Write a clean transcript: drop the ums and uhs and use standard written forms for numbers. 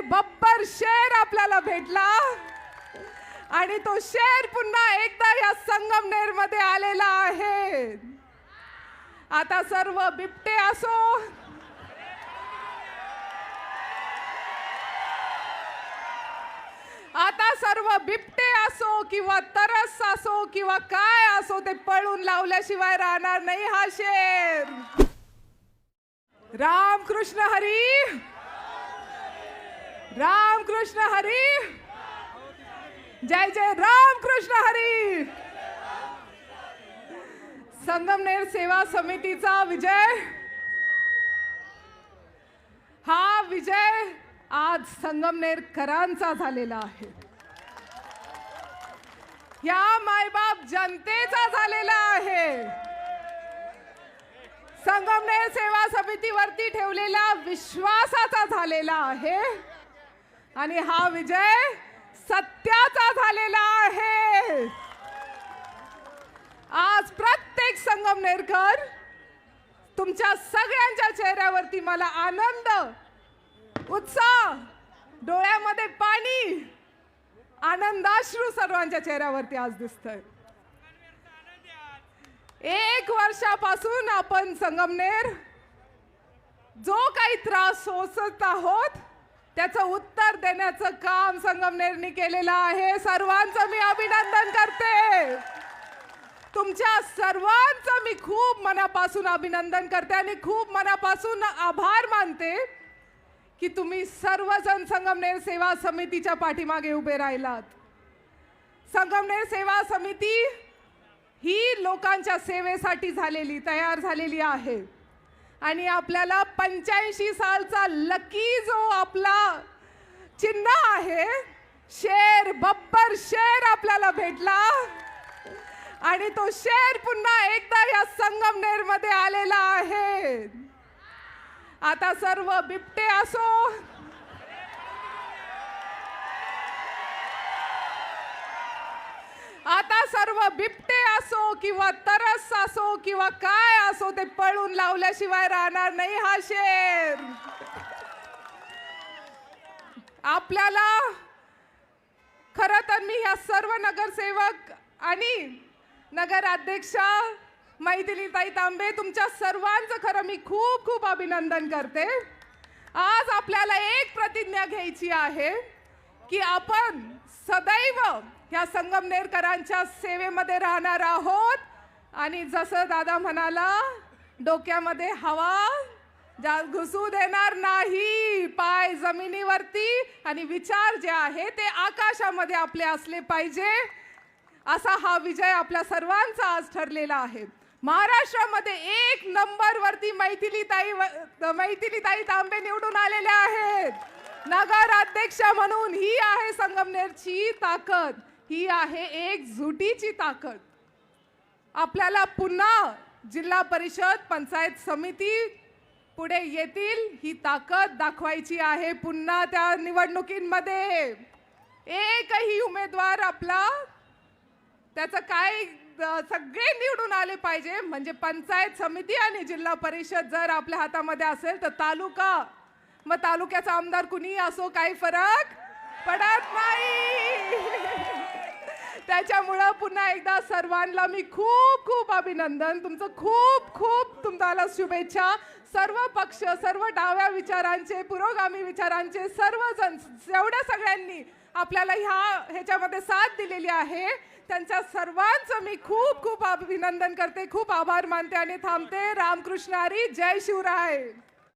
बब्बर शेर आपल्याला भेटला आणि तो शेर पुन्हा एकदा या संगमनेर मध्ये आलेला आहे। आता सर्व बिबटे असो, आता सर्व बिबटे असो किंवा तरस असो किंवा काय असो, ते पळून लावल्याशिवाय राहणार नाही हा शेर। राम कृष्ण हरी, राम कृष्ण हरी, जय जय राम कृष्ण हरी। संगमनेर सेवा समितीचा विजय, हा विजय आज संगमनेरकरांचा झालेला आहे, या मायबाप जनतेचा झालेला आहे। संगमनेर सेवा समितीवरती ठेवलेला विश्वासाचा झालेला आहे आणि हा विजय सत्याचा झालेला आहे। आज प्रत्येक संगमनेरकर, तुमच्या सगळ्यांच्या चेहऱ्यावरती मला आनंद, उत्साह, डोळ्यामध्ये पाणी, आनंदाश्रू सर्वांच्या चेहऱ्यावरती आज दिसतंय। 1 वर्षापासून आपण संगमनेर जो काही त्रास सोसत आहोत त्याचं उत्तर देण्याचं काम संगमनेरनी केलेलं आहे। सर्वांचं मी अभिनंदन करते, तुमच्या सर्वांचं मी खूप मनापासून अभिनंदन करते आणि खूप मनापासून आभार मानते की तुम्ही सर्वजण संगमनेर सेवा समितीच्या पाठीमागे उभे राहिलात। संगमनेर सेवा समिती ही लोकांच्या सेवेसाठी तयार झालेली आहे आणि आपल्याला 85 सालचा लकी जो आपला चिन्ह आहे, शेर, बब्बर शेर आपल्याला भेटला आणि तो शेर पुन्हा एकदा या संगमनेर मध्ये आलेला आहे। आता सर्व बिबटे असो, आता सर्व बिबटे असो किंवा तरस असो किंवा काय असो, ते पळून लावल्याशिवाय राहणार नाही हा शेर। आपल्याला खरं तर मी ह्या सर्व नगरसेवक आणि नगराध्यक्षा मैथिलीताई तांबे, तुमच्या सर्वांचं खरं मी खूप खूप अभिनंदन करते। आज आपल्याला एक प्रतिज्ञा घ्यायची आहे की आपण सदैव ह्या संगमनेरकरांच्या सेवेमध्ये राहणार आहोत आणि जसं दादा म्हणाला, डोक्यामध्ये हवा घुसू देणार नाही, पाय जमिनीवरती आणि विचार जे आहे ते आकाशामध्ये आपले असले पाहिजे, असा हा विजय आपल्या सर्वांचा आज ठरलेला आहे। महाराष्ट्रामध्ये 1 नंबर वरती मैथिलीताई तांबे निवडून आलेल्या आहेत नगराध्यक्ष म्हणून। ही आहे संगमनेरची ताकद, ही आहे एकजुटीची ताकद। आपल्याला पुन्हा जिल्हा परिषद, पंचायत समिती पुढे येतील, ही ताकद दाखवायची आहे। पुन्हा त्या निवडणुकीमध्ये एकही उमेदवार आपला त्याचं काय सगळे निवडून आले पाहिजे, म्हणजे पंचायत समिती आणि जिल्हा परिषद जर आपल्या हातामध्ये असेल तर तालुका, मग तालुक्याचा आमदार कुणी असो काही फरक पडत नाही। त्याच्यामुळे पुन्हा एकदा सर्वांना मी खूप खूप अभिनंदन, तुमचं खूप खूप तुम्हाला शुभेच्छा। सर्व पक्ष, सर्व डाव्या विचारांचे, पुरोगामी विचारांचे सर्वजण, एवढ्या सगळ्यांनी आपल्याला ह्याच्यामध्ये साथ दिलेली आहे, त्यांच्या सर्वांचं मी खूप खूप अभिनंदन करते, खूप आभार मानते आणि थांबते। रामकृष्ण हरी, जय शिवराय।